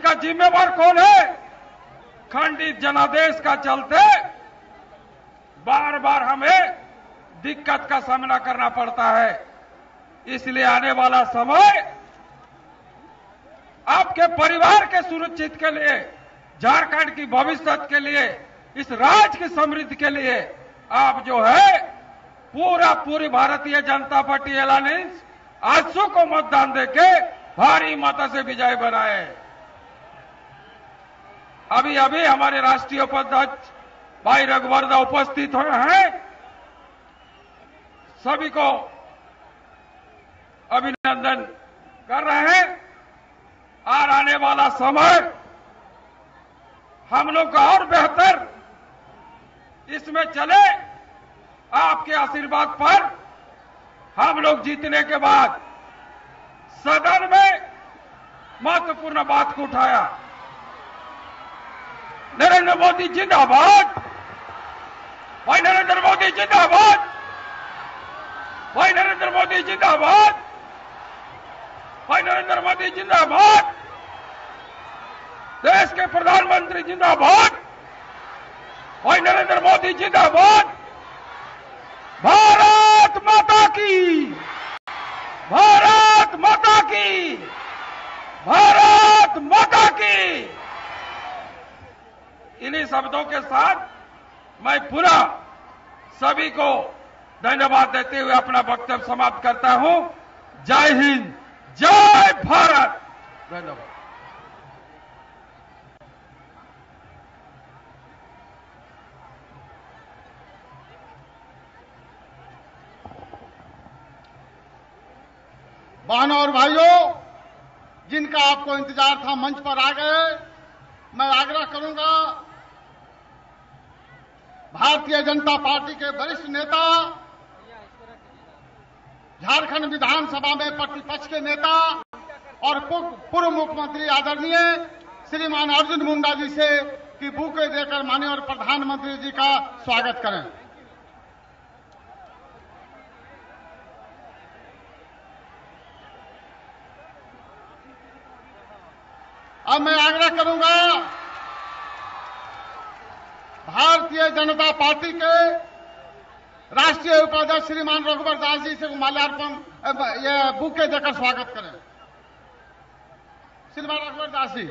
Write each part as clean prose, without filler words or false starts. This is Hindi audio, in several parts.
इसका जिम्मेवार कौन है? खंडित जनादेश का चलते बार बार हमें दिक्कत का सामना करना पड़ता है। इसलिए आने वाला समय आपके परिवार के सुरक्षित के लिए, झारखंड की भविष्य के लिए, इस राज्य की समृद्धि के लिए आप जो है पूरी भारतीय जनता पार्टी एलायंस आजसू को मतदान देके भारी मत से विजय बनाए। अभी हमारे राष्ट्रीय उपाध्यक्ष भाई रघुवरदा उपस्थित हुए हैं। सभी को अभिनंदन कर रहे हैं। और आने वाला समय हम लोग का और बेहतर इसमें चले। आपके आशीर्वाद पर हम लोग जीतने के बाद सदन में महत्वपूर्ण बात को उठाया। नरेंद्र मोदी जिंदाबाद, भाई नरेंद्र मोदी जिंदाबाद, भाई नरेंद्र मोदी जिंदाबाद, भाई नरेंद्र मोदी जिंदाबाद, देश के प्रधानमंत्री जिंदाबाद, भाई नरेंद्र मोदी जिंदाबाद, भारत माता की, भारत माता की, भारत माता की। इन्हीं शब्दों के साथ मैं पुनः सभी को धन्यवाद देते हुए अपना वक्तव्य समाप्त करता हूं। जय हिंद, जय भारत। धन्यवाद। बहनों और भाइयों, जिनका आपको इंतजार था मंच पर आ गए। मैं आग्रह करूंगा भारतीय जनता पार्टी के वरिष्ठ नेता, झारखंड विधानसभा में प्रतिपक्ष के नेता और पूर्व मुख्यमंत्री आदरणीय श्रीमान अर्जुन मुंडा जी से कि बुके देकर माननीय प्रधानमंत्री जी का स्वागत करें। अब मैं आग्रह करूंगा भारतीय जनता पार्टी के राष्ट्रीय उपाध्यक्ष श्रीमान रघुवर दास जी से माल्यार्पण बुके देकर स्वागत करें। श्रीमान रघुवर दास जी।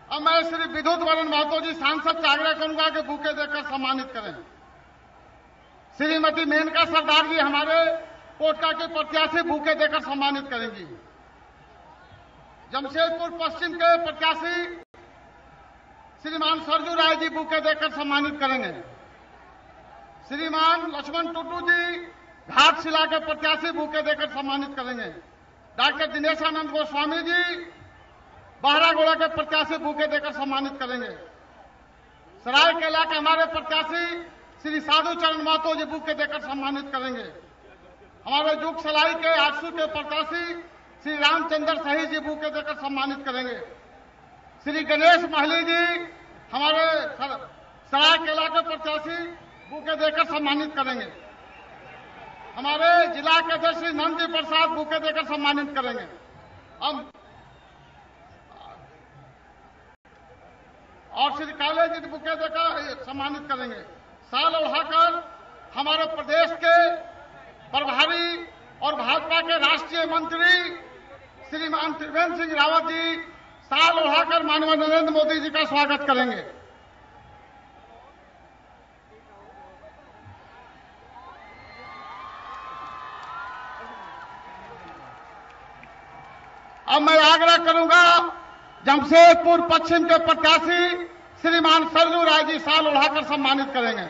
अब मैं श्री विद्युत वरण महतो जी सांसद से आग्रह करूंगा कि बुके देकर सम्मानित करें। श्रीमती मेनका सरदार जी हमारे कोटा के प्रत्याशी बुके देकर सम्मानित करेंगी। जमशेदपुर पश्चिम के प्रत्याशी श्रीमान सरजू राय जी बुके देकर सम्मानित करेंगे। श्रीमान लक्ष्मण टुडू जी घाटशिला के प्रत्याशी बुके देकर सम्मानित करेंगे। डॉक्टर दिनेशानंद गोस्वामी जी बहरागोड़ा के प्रत्याशी बुके देकर सम्मानित करेंगे। सरायकेला के हमारे प्रत्याशी श्री साधु चरण महतो जी बुके देकर सम्मानित करेंगे। हमारे जुग सलाई के आजसू के प्रत्याशी श्री रामचंद्र सही जी बुके देकर सम्मानित करेंगे। श्री गणेश महली जी हमारे सरायकेला के प्रत्याशी बुके देकर सम्मानित करेंगे। हमारे जिला के अध्यक्ष श्री नंदी प्रसाद बुके देकर सम्मानित करेंगे। अब और श्री काले जी बुके देकर सम्मानित करेंगे। साल उठाकर हमारे प्रदेश के प्रभारी और भाजपा के राष्ट्रीय मंत्री श्रीमान त्रिवेंद्र सिंह रावत जी साल उठाकर माननीय नरेंद्र मोदी जी का स्वागत करेंगे। अब मैं आग्रह करूंगा जमशेदपुर पश्चिम के प्रत्याशी श्रीमान सरजू राय जी साल उठाकर सम्मानित करेंगे।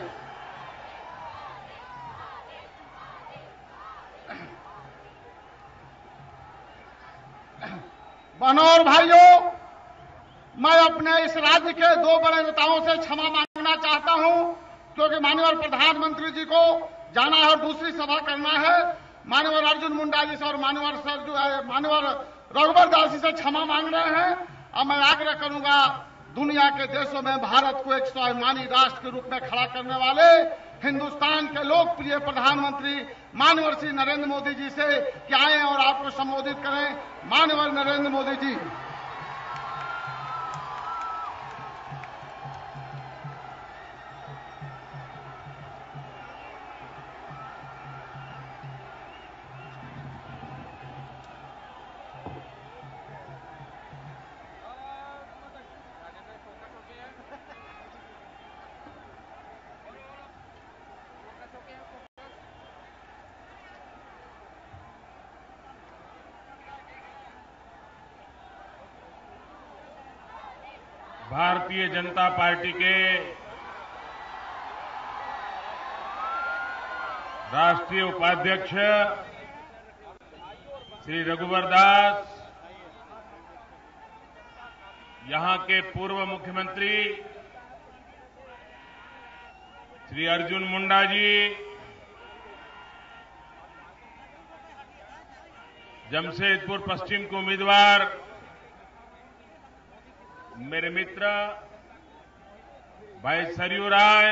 बहनों और भाइयों, मैं अपने इस राज्य के दो बड़े नेताओं से क्षमा मांगना चाहता हूं, क्योंकि माननीय प्रधानमंत्री जी को जाना है और दूसरी सभा करना है। माननीय अर्जुन मुंडा जी से और माननीय रघुवर दास जी से क्षमा मांग रहे हैं। अब मैं आग्रह करूंगा दुनिया के देशों में भारत को एक स्वाभिमानी राष्ट्र के रूप में खड़ा करने वाले हिंदुस्तान के लोकप्रिय प्रधानमंत्री माननीय श्री नरेंद्र मोदी जी से कि आए और आपको संबोधित करें। माननीय नरेंद्र मोदी जी। भारतीय जनता पार्टी के राष्ट्रीय उपाध्यक्ष श्री रघुवर दास, यहां के पूर्व मुख्यमंत्री श्री अर्जुन मुंडा जी, जमशेदपुर पश्चिम के उम्मीदवार मेरे मित्र भाई सरयू राय,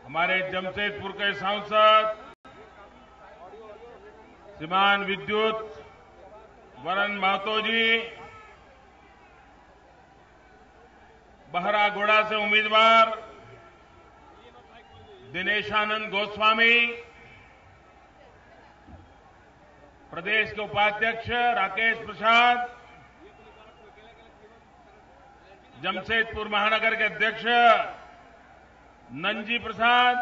हमारे जमशेदपुर के सांसद श्रीमान विद्युत वरण महतो जी, बहरागोड़ा से उम्मीदवार दिनेशानंद गोस्वामी, प्रदेश के उपाध्यक्ष राकेश प्रसाद, जमशेदपुर महानगर के अध्यक्ष नंजी प्रसाद,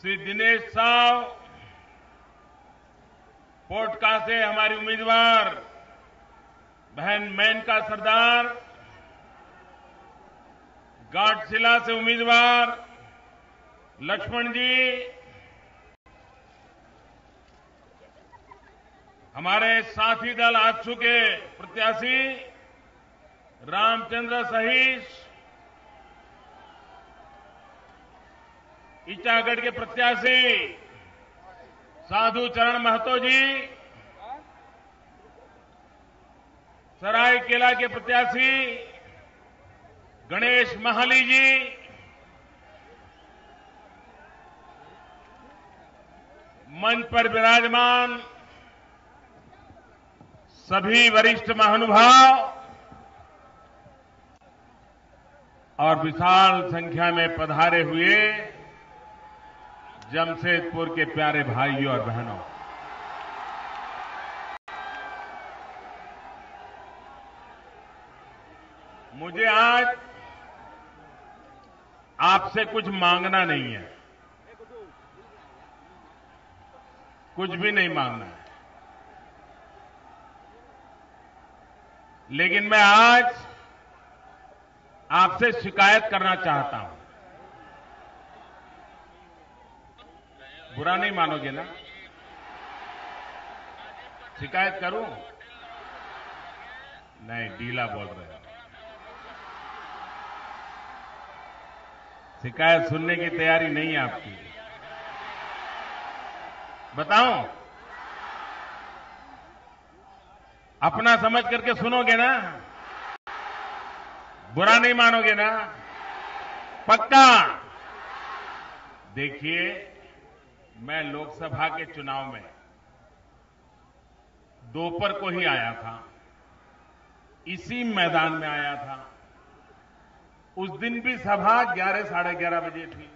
श्री दिनेश साव, पोटका से हमारी उम्मीदवार बहन मेनका सरदार, घाटशिला से उम्मीदवार लक्ष्मण जी, हमारे साथी दल आजसू के प्रत्याशी रामचंद्र सहीश, ईचागढ़ के प्रत्याशी साधु चरण महतो जी, सरायकेला के प्रत्याशी गणेश महाली जी, मंच पर विराजमान सभी वरिष्ठ महानुभाव और विशाल संख्या में पधारे हुए जमशेदपुर के प्यारे भाइयों और बहनों, मुझे आज आपसे कुछ मांगना नहीं है, कुछ भी नहीं मांगना है, लेकिन मैं आज आपसे शिकायत करना चाहता हूं। बुरा नहीं मानोगे ना? शिकायत करूं? नहीं, ढीला बोल रहे हो। शिकायत सुनने की तैयारी नहीं है आपकी। बताऊं? अपना समझ करके सुनोगे ना? बुरा नहीं मानोगे ना? पक्का? देखिए, मैं लोकसभा के चुनाव में दोपहर को ही आया था, इसी मैदान में आया था। उस दिन भी सभा 11 साढ़े 11 बजे थी,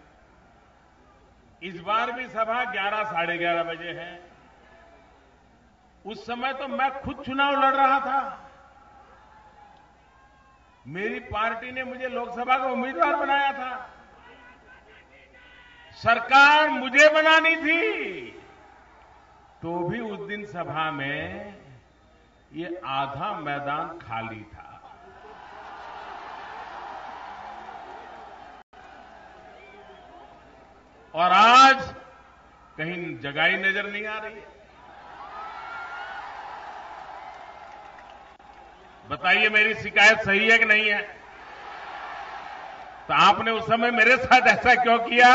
इस बार भी सभा 11 साढ़े 11 बजे है। उस समय तो मैं खुद चुनाव लड़ रहा था, मेरी पार्टी ने मुझे लोकसभा का उम्मीदवार बनाया था, सरकार मुझे बनानी थी, तो भी उस दिन सभा में ये आधा मैदान खाली था। और आज कहीं जगह ही नजर नहीं आ रही है। बताइए, मेरी शिकायत सही है कि नहीं है? तो आपने उस समय मेरे साथ ऐसा क्यों किया?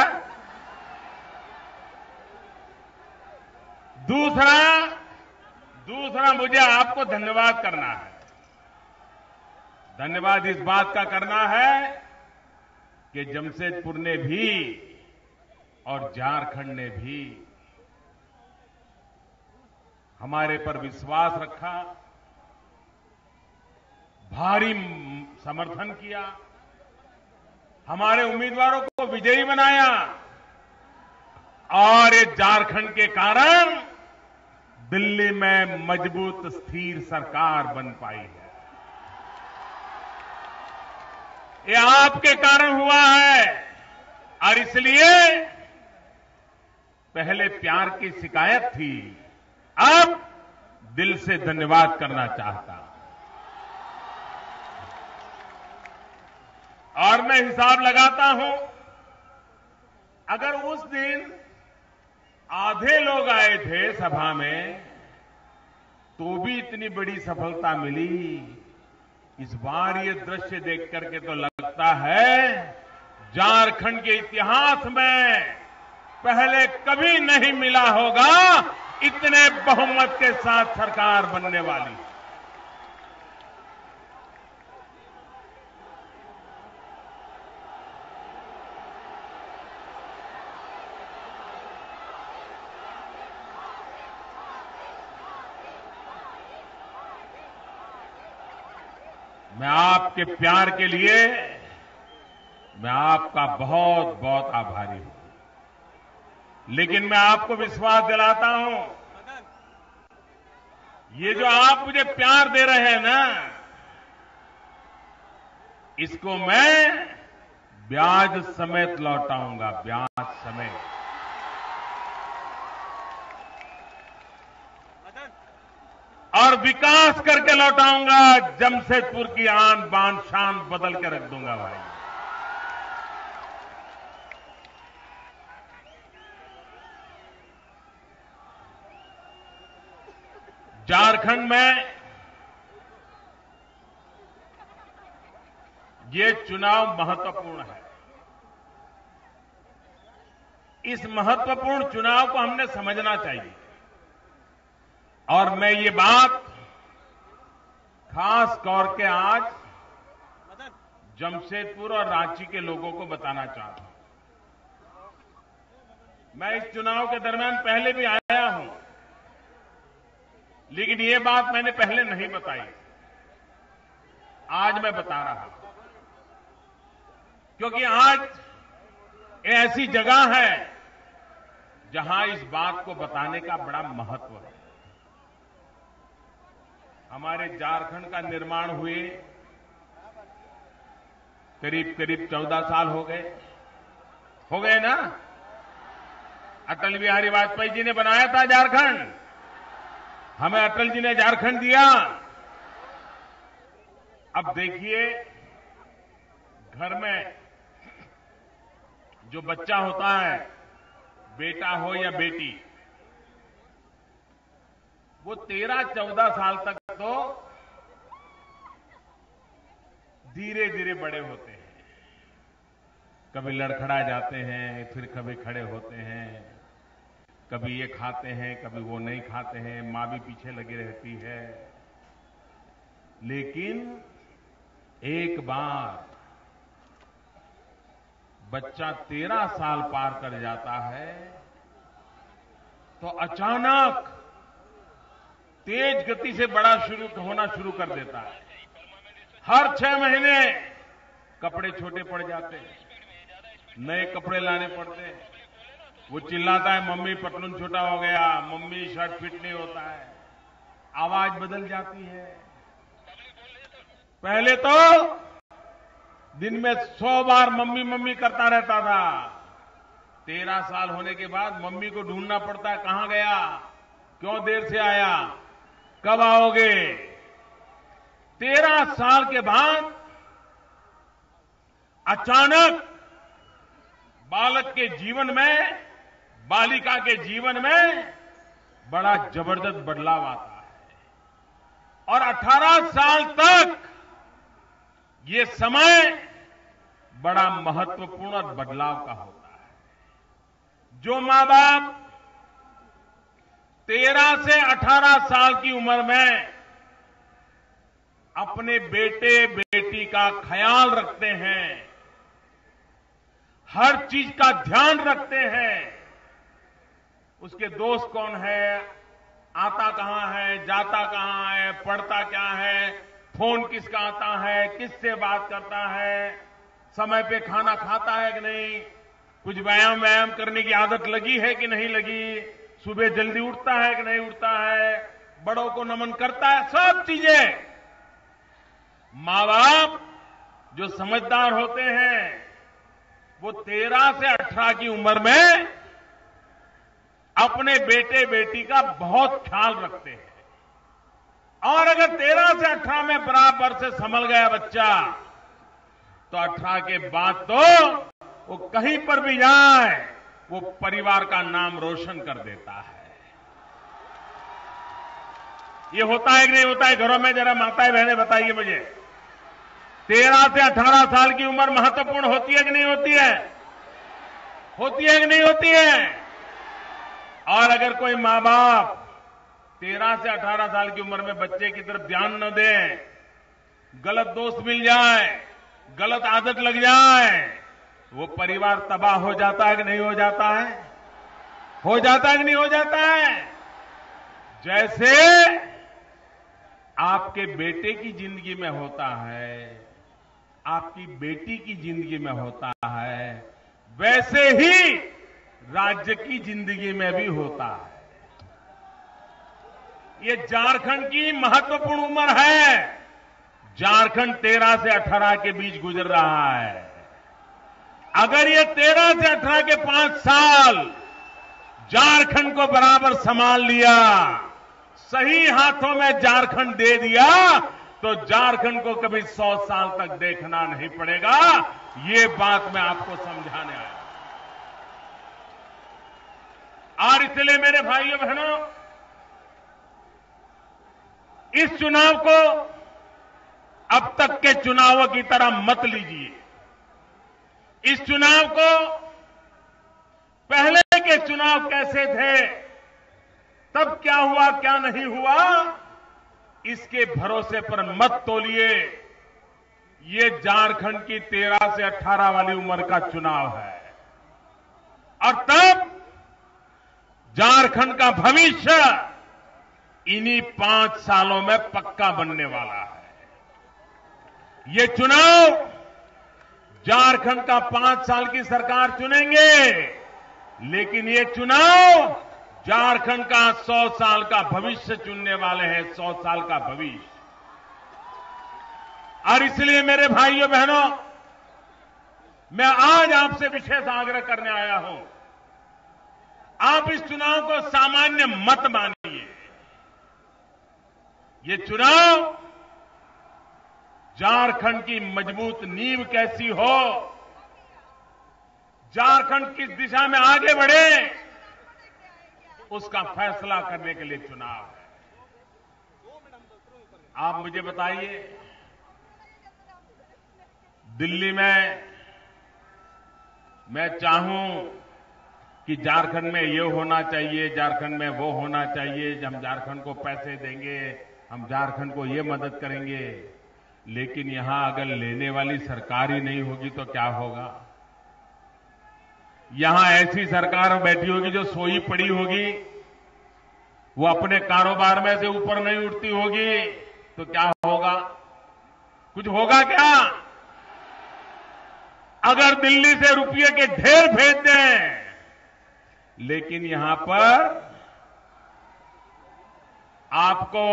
दूसरा मुझे आपको धन्यवाद करना है। धन्यवाद इस बात का करना है कि जमशेदपुर ने भी और झारखंड ने भी हमारे पर विश्वास रखा, भारी समर्थन किया, हमारे उम्मीदवारों को विजयी बनाया, और ये झारखंड के कारण दिल्ली में मजबूत स्थिर सरकार बन पाई है। ये आपके कारण हुआ है, और इसलिए पहले प्यार की शिकायत थी, अब दिल से धन्यवाद करना चाहता हूं। और मैं हिसाब लगाता हूं, अगर उस दिन आधे लोग आए थे सभा में तो भी इतनी बड़ी सफलता मिली। इस बार ये दृश्य देख करके तो लगता है झारखंड के इतिहास में पहले कभी नहीं मिला होगा इतने बहुमत के साथ सरकार बनने वाली। मैं आपके प्यार के लिए मैं आपका बहुत बहुत आभारी हूं। लेकिन मैं आपको विश्वास दिलाता हूं, ये जो आप मुझे प्यार दे रहे हैं ना, इसको मैं ब्याज समेत लौटाऊंगा, ब्याज समेत। और विकास करके लौटाऊंगा। जमशेदपुर की आन बान शान बदल के रख दूंगा भाई। झारखंड में ये चुनाव महत्वपूर्ण है। इस महत्वपूर्ण चुनाव को हमने समझना चाहिए। और मैं ये बात खास तौर के आज जमशेदपुर और रांची के लोगों को बताना चाहता हूं। मैं इस चुनाव के दरमियान पहले भी आया हूं, लेकिन ये बात मैंने पहले नहीं बताई। आज मैं बता रहा हूं, क्योंकि आज ऐसी जगह है जहां इस बात को बताने का बड़ा महत्व है। हमारे झारखंड का निर्माण हुए करीब 14 साल हो गए ना। अटल बिहारी वाजपेयी जी ने बनाया था झारखंड, हमें अटल जी ने झारखंड दिया। अब देखिए, घर में जो बच्चा होता है, बेटा हो या बेटी, वो 13-14 साल तक तो धीरे धीरे बड़े होते हैं। कभी लड़खड़ा जाते हैं, फिर कभी खड़े होते हैं, कभी ये खाते हैं, कभी वो नहीं खाते हैं, मां भी पीछे लगी रहती है। लेकिन एक बार बच्चा 13 साल पार कर जाता है तो अचानक तेज गति से बड़ा होना शुरू कर देता है। हर 6 महीने कपड़े छोटे पड़ जाते हैं, नए कपड़े लाने पड़ते हैं। वो चिल्लाता है, मम्मी पतलून छोटा हो गया, मम्मी शर्ट फिट नहीं होता है। आवाज बदल जाती है। पहले तो दिन में 100 बार मम्मी मम्मी करता रहता था। 13 साल होने के बाद मम्मी को ढूंढना पड़ता है, कहां गया, क्यों देर से आया, कब आओगे। 13 साल के बाद अचानक बालक के जीवन में, बालिका के जीवन में बड़ा जबरदस्त बदलाव आता है। और 18 साल तक ये समय बड़ा महत्वपूर्ण बदलाव का होता है। जो मां बाप 13 से 18 साल की उम्र में अपने बेटे बेटी का ख्याल रखते हैं, हर चीज का ध्यान रखते हैं, उसके दोस्त कौन है, आता कहां है, जाता कहां है, पढ़ता क्या है, फोन किसका आता है, किससे बात करता है, समय पे खाना खाता है कि नहीं, कुछ व्यायाम करने की आदत लगी है कि नहीं लगी, सुबह जल्दी उठता है कि नहीं उठता है, बड़ों को नमन करता है। सब चीजें मां बाप जो समझदार होते हैं वो 13 से 18 की उम्र में अपने बेटे बेटी का बहुत ख्याल रखते हैं। और अगर 13 से 18 में बराबर से संभल गया बच्चा, तो 18 के बाद तो वो कहीं पर भी जाए वो परिवार का नाम रोशन कर देता है। ये होता है कि नहीं होता है घरों में? जरा माताएं बहनें बताइए मुझे। 13 से 18 साल की उम्र महत्वपूर्ण होती है कि नहीं होती है? होती है कि नहीं होती है? और अगर कोई मां बाप 13 से 18 साल की उम्र में बच्चे की तरफ ध्यान न दे, गलत दोस्त मिल जाए, गलत आदत लग जाए, वो परिवार तबाह हो जाता है कि नहीं हो जाता है? हो जाता है कि नहीं हो जाता है? जैसे आपके बेटे की जिंदगी में होता है, आपकी बेटी की जिंदगी में होता है, वैसे ही राज्य की जिंदगी में भी होता है। ये झारखंड की महत्वपूर्ण उम्र है। झारखंड 13 से 18 के बीच गुजर रहा है। अगर ये 13 से 18 के 5 साल झारखंड को बराबर संभाल लिया, सही हाथों में झारखंड दे दिया, तो झारखंड को कभी 100 साल तक देखना नहीं पड़ेगा। ये बात मैं आपको समझाने आया। और इसलिए मेरे भाइयों बहनों, इस चुनाव को अब तक के चुनावों की तरह मत लीजिए। इस चुनाव को पहले के चुनाव कैसे थे, तब क्या हुआ क्या नहीं हुआ, इसके भरोसे पर मत तोलिए। ये झारखंड की 13 से 18 वाली उम्र का चुनाव है और तब झारखंड का भविष्य इन्हीं 5 सालों में पक्का बनने वाला है। ये चुनाव झारखंड का 5 साल की सरकार चुनेंगे, लेकिन ये चुनाव झारखंड का 100 साल का भविष्य चुनने वाले हैं। 100 साल का भविष्य। और इसलिए मेरे भाइयों बहनों, मैं आज आपसे विशेष आग्रह करने आया हूं, आप इस चुनाव को सामान्य मत मानिए। ये चुनाव झारखंड की मजबूत नींव कैसी हो, झारखंड किस दिशा में आगे बढ़े, उसका फैसला करने के लिए चुनाव है। आप मुझे बताइए, दिल्ली में मैं चाहूं कि झारखंड में ये होना चाहिए, झारखंड में वो होना चाहिए, हम झारखंड को पैसे देंगे, हम झारखंड को ये मदद करेंगे, लेकिन यहां अगर लेने वाली सरकार ही नहीं होगी तो क्या होगा? यहां ऐसी सरकार बैठी होगी जो सोई पड़ी होगी, वो अपने कारोबार में से ऊपर नहीं उठती होगी, तो क्या होगा? कुछ होगा क्या? अगर दिल्ली से रुपये के ढेर भेज दें, लेकिन यहां पर आपको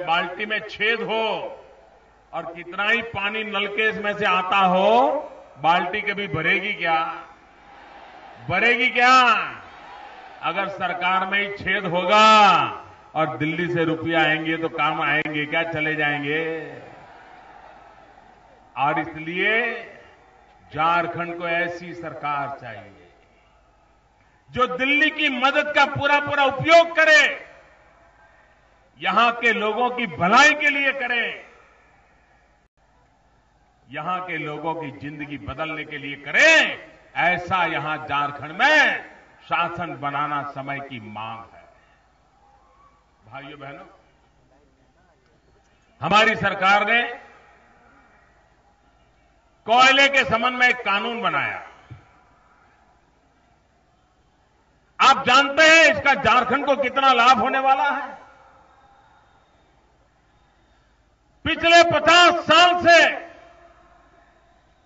बाल्टी में छेद हो और कितना ही पानी नलके में से आता हो, बाल्टी कभी भरेगी क्या? भरेगी क्या? अगर सरकार में ही छेद होगा और दिल्ली से रुपया आएंगे तो काम आएंगे क्या? चले जाएंगे। और इसलिए झारखंड को ऐसी सरकार चाहिए जो दिल्ली की मदद का पूरा पूरा उपयोग करे, यहां के लोगों की भलाई के लिए करे, यहां के लोगों की जिंदगी बदलने के लिए करे। ऐसा यहां झारखंड में शासन बनाना समय की मांग है। भाइयों बहनों, हमारी सरकार ने कोयले के संबंध में एक कानून बनाया। आप जानते हैं इसका झारखंड को कितना लाभ होने वाला है? पिछले 50 साल से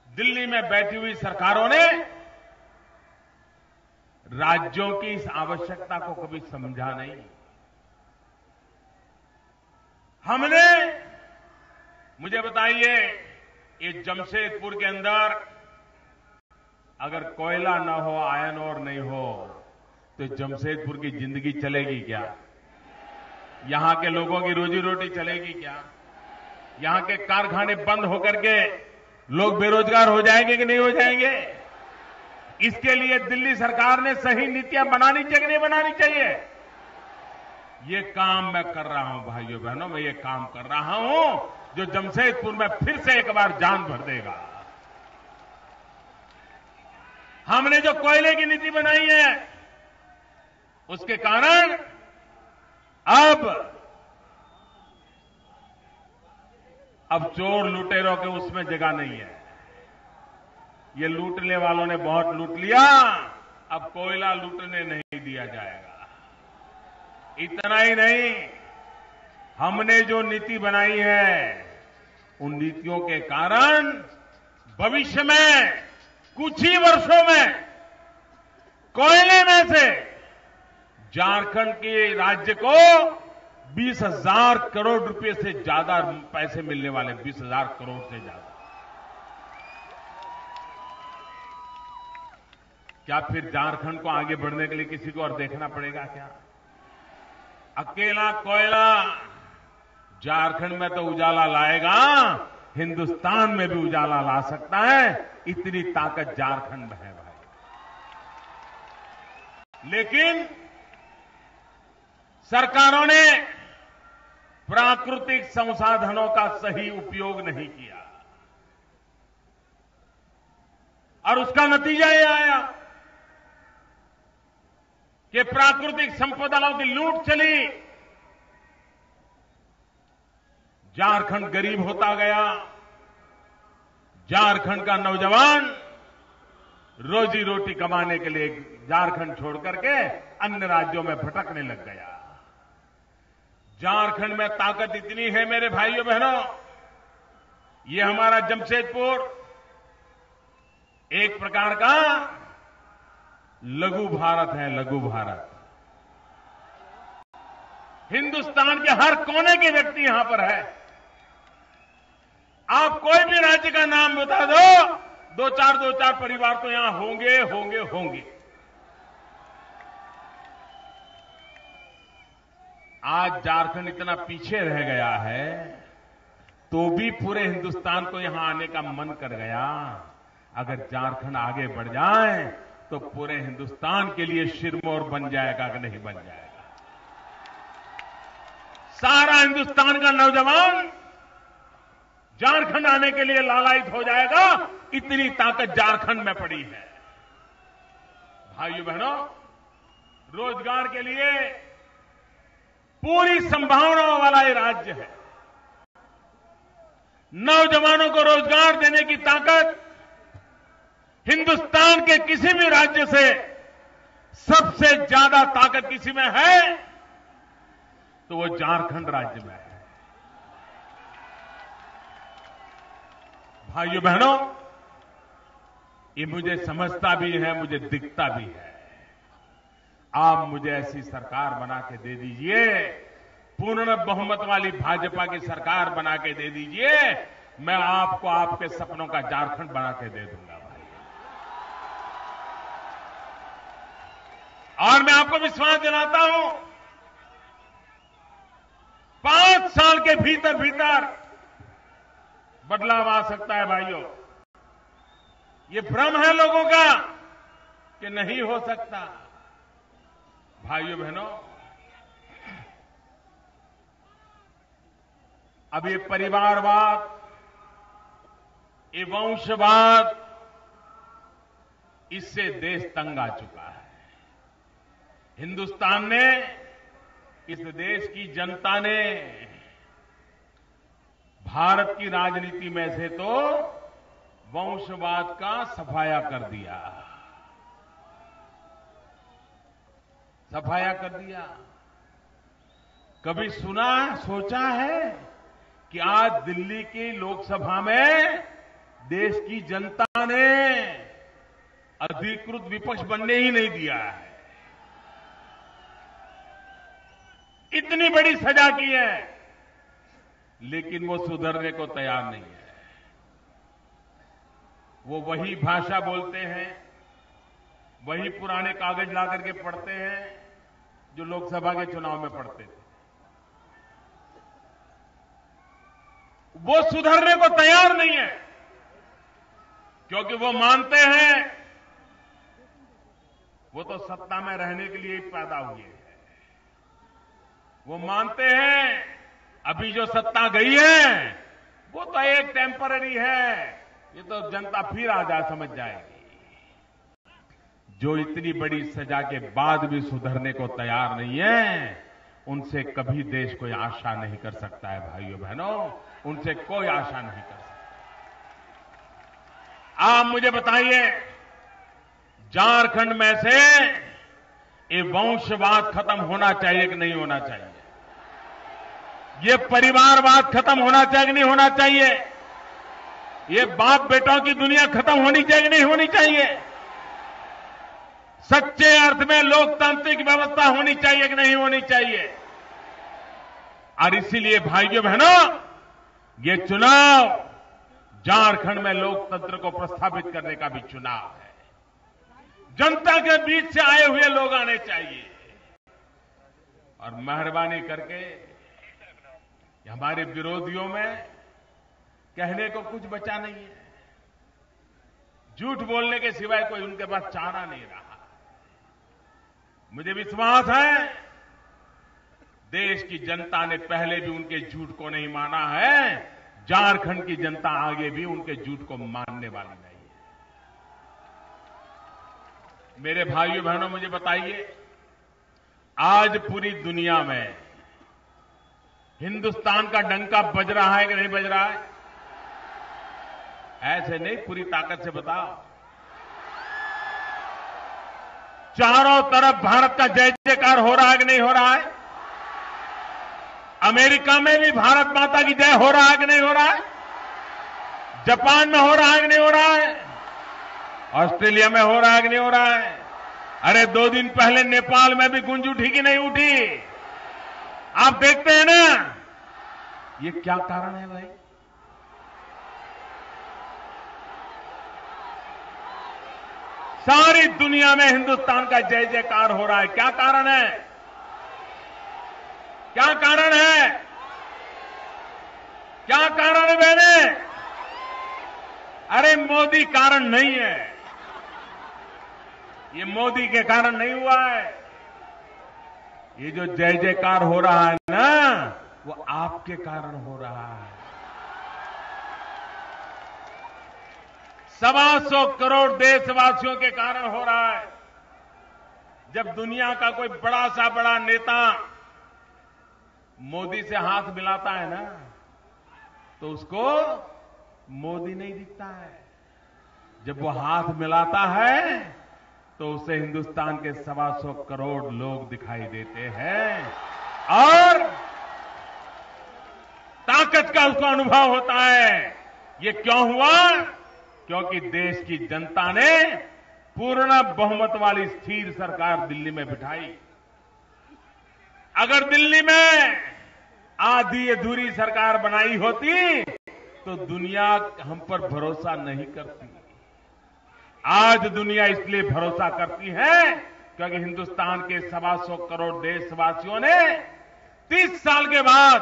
दिल्ली में बैठी हुई सरकारों ने राज्यों की इस आवश्यकता को कभी समझा नहीं। हमने, मुझे बताइए, ये जमशेदपुर के अंदर अगर कोयला न हो, आयरन ओर नहीं हो, तो जमशेदपुर की जिंदगी चलेगी क्या? यहां के लोगों की रोजी रोटी चलेगी क्या? यहां के कारखाने बंद होकर के लोग बेरोजगार हो जाएंगे कि नहीं हो जाएंगे? इसके लिए दिल्ली सरकार ने सही नीतियां बनानी चाहिए कि नहीं बनानी चाहिए? ये काम मैं कर रहा हूं भाइयों बहनों, मैं ये काम कर रहा हूं जो जमशेदपुर में फिर से एक बार जान भर देगा। हमने जो कोयले की नीति बनाई है, उसके कारण अब चोर लुटेरों के उसमें जगह नहीं है। ये लूटने वालों ने बहुत लूट लिया, अब कोयला लूटने नहीं दिया जाएगा। इतना ही नहीं, हमने जो नीति बनाई है, उन नीतियों के कारण भविष्य में कुछ ही वर्षों में कोयले में से झारखंड के राज्य को 20,000 करोड़ रुपए से ज्यादा पैसे मिलने वाले, 20,000 करोड़ से ज्यादा। क्या फिर झारखंड को आगे बढ़ने के लिए किसी को और देखना पड़ेगा क्या? अकेला कोयला झारखंड में तो उजाला लाएगा, हिंदुस्तान में भी उजाला ला सकता है, इतनी ताकत झारखंड में है भाई। लेकिन सरकारों ने प्राकृतिक संसाधनों का सही उपयोग नहीं किया और उसका नतीजा यह आया कि प्राकृतिक संपदाओं की लूट चली, झारखंड गरीब होता गया, झारखंड का नौजवान रोजी रोटी कमाने के लिए झारखंड छोड़ करके अन्य राज्यों में भटकने लग गया। झारखंड में ताकत इतनी है मेरे भाइयों बहनों, ये हमारा जमशेदपुर एक प्रकार का लघु भारत है, लघु भारत। हिंदुस्तान के हर कोने के व्यक्ति यहां पर है। आप कोई भी राज्य का नाम बता दो, दो चार परिवार तो यहां होंगे होंगे होंगे। आज झारखंड इतना पीछे रह गया है, तो भी पूरे हिंदुस्तान को यहां आने का मन कर गया। अगर झारखंड आगे बढ़ जाए तो पूरे हिंदुस्तान के लिए सिरमौर बन जाएगा कि नहीं बन जाएगा? सारा हिंदुस्तान का नौजवान झारखंड आने के लिए लालायित हो जाएगा, इतनी ताकत झारखंड में पड़ी है। भाइयों बहनों, रोजगार के लिए पूरी संभावनाओं वाला ये राज्य है। नौजवानों को रोजगार देने की ताकत हिंदुस्तान के किसी भी राज्य से सबसे ज्यादा ताकत किसी में है तो वो झारखंड राज्य में है। भाइयों बहनों, ये मुझे समझता भी है, मुझे दिखता भी है। आप मुझे ऐसी सरकार बना के दे दीजिए, पूर्ण बहुमत वाली भाजपा की सरकार बना के दे दीजिए, मैं आपको आपके सपनों का झारखंड बना के दे दूंगा भाई। और मैं आपको विश्वास दिलाता हूं, 5 साल के भीतर भीतर बदलाव आ सकता है भाइयों। ये भ्रम है लोगों का कि नहीं हो सकता। भाइयों बहनों, अब ये परिवारवाद, ये वंशवाद, इससे देश तंग आ चुका है। हिंदुस्तान ने, इस देश की जनता ने भारत की राजनीति में से तो वंशवाद का सफाया कर दिया, सफाया कर दिया। कभी सुना, सोचा है कि आज दिल्ली की लोकसभा में देश की जनता ने अधिकृत विपक्ष बनने ही नहीं दिया है। इतनी बड़ी सजा की है, लेकिन वो सुधरने को तैयार नहीं है। वो वही भाषा बोलते हैं, वही पुराने कागज ला करके पढ़ते हैं जो लोकसभा के चुनाव में पढ़ते थे। वो सुधरने को तैयार नहीं है, क्योंकि वो मानते हैं वो तो सत्ता में रहने के लिए ही पैदा हुए हैं। वो मानते हैं अभी जो सत्ता गई है वो तो एक टेम्पररी है, ये तो जनता फिर आ जा समझ जाएगी। जो इतनी बड़ी सजा के बाद भी सुधरने को तैयार नहीं है, उनसे कभी देश कोई आशा नहीं कर सकता है। भाइयों बहनों, उनसे कोई आशा नहीं कर सकता। आप मुझे बताइए, झारखंड में से ये वंशवाद खत्म होना चाहिए कि नहीं होना चाहिए? ये परिवारवाद खत्म होना चाहिए कि नहीं होना चाहिए? ये बाप बेटों की दुनिया खत्म होनी चाहिए कि नहीं होनी चाहिए? सच्चे अर्थ में लोकतांत्रिक व्यवस्था होनी चाहिए कि नहीं होनी चाहिए? और इसीलिए भाइयों बहनों, ये चुनाव झारखंड में लोकतंत्र को प्रस्थापित करने का भी चुनाव है। जनता के बीच से आए हुए लोग आने चाहिए। और मेहरबानी करके हमारे विरोधियों में कहने को कुछ बचा नहीं है। झूठ बोलने के सिवाय कोई उनके पास चारा नहीं रहा। मुझे विश्वास है देश की जनता ने पहले भी उनके झूठ को नहीं माना है, झारखंड की जनता आगे भी उनके झूठ को मानने वाली नहीं है। मेरे भाइयों बहनों, मुझे बताइए, आज पूरी दुनिया में हिंदुस्तान का डंका बज रहा है कि नहीं बज रहा है? ऐसे नहीं, पूरी ताकत से बताओ। चारों तरफ भारत का जय जयकार हो रहा है कि नहीं हो रहा है? अमेरिका में भी भारत माता की जय हो रहा है कि नहीं हो रहा है? जापान में हो रहा है कि नहीं हो रहा है? ऑस्ट्रेलिया में हो रहा है कि नहीं हो रहा है? अरे 2 दिन पहले नेपाल में भी गूंज उठी कि नहीं उठी? आप देखते हैं ना, ये क्या कारण है भाई? सारी दुनिया में हिंदुस्तान का जय जयकार हो रहा है। क्या कारण है? क्या कारण है? क्या कारण है बहने? अरे मोदी कारण नहीं है, ये मोदी के कारण नहीं हुआ है। ये जो जय जयकार हो रहा है ना, वो आपके कारण हो रहा है। 125 करोड़ देशवासियों के कारण हो रहा है। जब दुनिया का कोई बड़ा सा बड़ा नेता मोदी से हाथ मिलाता है ना, तो उसको मोदी नहीं दिखता है। जब वो हाथ मिलाता है तो उसे हिंदुस्तान के 125 करोड़ लोग दिखाई देते हैं और ताकत का उसको अनुभव होता है। ये क्यों हुआ? क्योंकि देश की जनता ने पूर्ण बहुमत वाली स्थिर सरकार दिल्ली में बिठाई। अगर दिल्ली में आधी अधूरी सरकार बनाई होती तो दुनिया हम पर भरोसा नहीं करती। आज दुनिया इसलिए भरोसा करती है क्योंकि हिंदुस्तान के 125 करोड़ देशवासियों ने 30 साल के बाद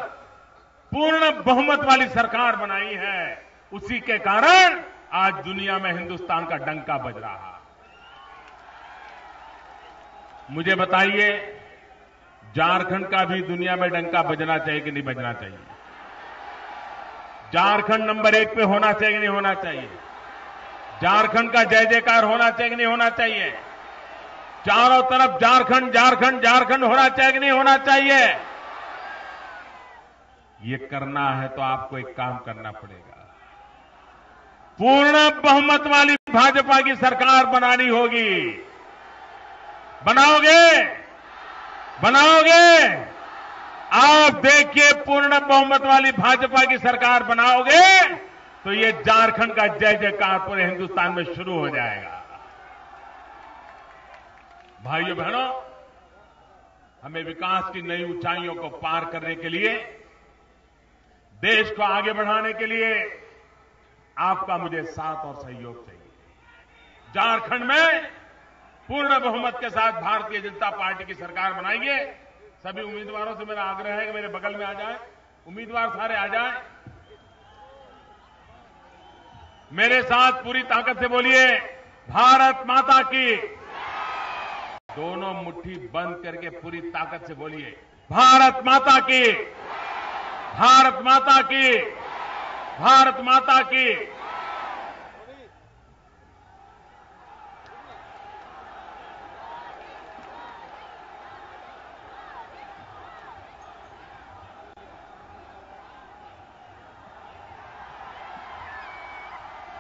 पूर्ण बहुमत वाली सरकार बनाई है। उसी के कारण आज दुनिया में हिंदुस्तान का डंका बज रहा है। मुझे बताइए, झारखंड का भी दुनिया में डंका बजना चाहिए कि नहीं बजना चाहिए? झारखंड नंबर 1 पे होना चाहिए कि नहीं होना चाहिए? झारखंड का जय जयकार होना चाहिए कि नहीं होना चाहिए? चारों तरफ झारखंड झारखंड झारखंड होना चाहिए कि नहीं होना चाहिए? ये करना है तो आपको एक काम करना पड़ेगा। पूर्ण बहुमत वाली भाजपा की सरकार बनानी होगी। बनाओगे? बनाओगे? आप देखिए, पूर्ण बहुमत वाली भाजपा की सरकार बनाओगे तो ये झारखंड का जय जयकार पूरे हिंदुस्तान में शुरू हो जाएगा। भाइयों बहनों, हमें विकास की नई ऊंचाइयों को पार करने के लिए, देश को आगे बढ़ाने के लिए आपका मुझे साथ और सहयोग चाहिए। झारखंड में पूर्ण बहुमत के साथ भारतीय जनता पार्टी की सरकार बनाएंगे। सभी उम्मीदवारों से मेरा आग्रह है कि मेरे बगल में आ जाएं, उम्मीदवार सारे आ जाएं। मेरे साथ पूरी ताकत से बोलिए, भारत माता की। दोनों मुट्ठी बंद करके पूरी ताकत से बोलिए, भारत माता की, भारत माता की, भारत माता की।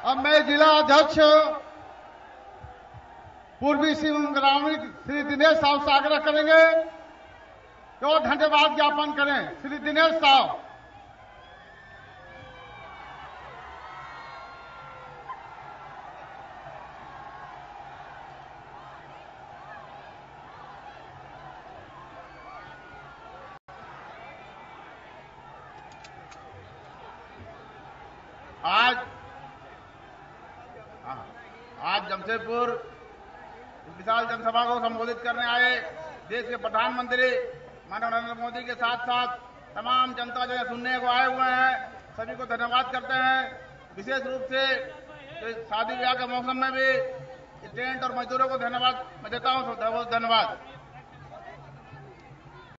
अब मैं जिला अध्यक्ष पूर्वी सिंहभूम ग्रामीण श्री दिनेश साहब से आग्रह करेंगे कि वो धन्यवाद ज्ञापन करें। श्री दिनेश साहब। आज जमशेदपुर विशाल जनसभा को संबोधित करने आए देश के प्रधानमंत्री माननीय नरेंद्र मोदी के साथ साथ तमाम जनता जो सुनने को आए हुए हैं, सभी को धन्यवाद करते हैं। विशेष रूप से शादी ब्याह के मौसम में भी टेंट और मजदूरों को धन्यवाद मैं देता हूं। बहुत धन्यवाद।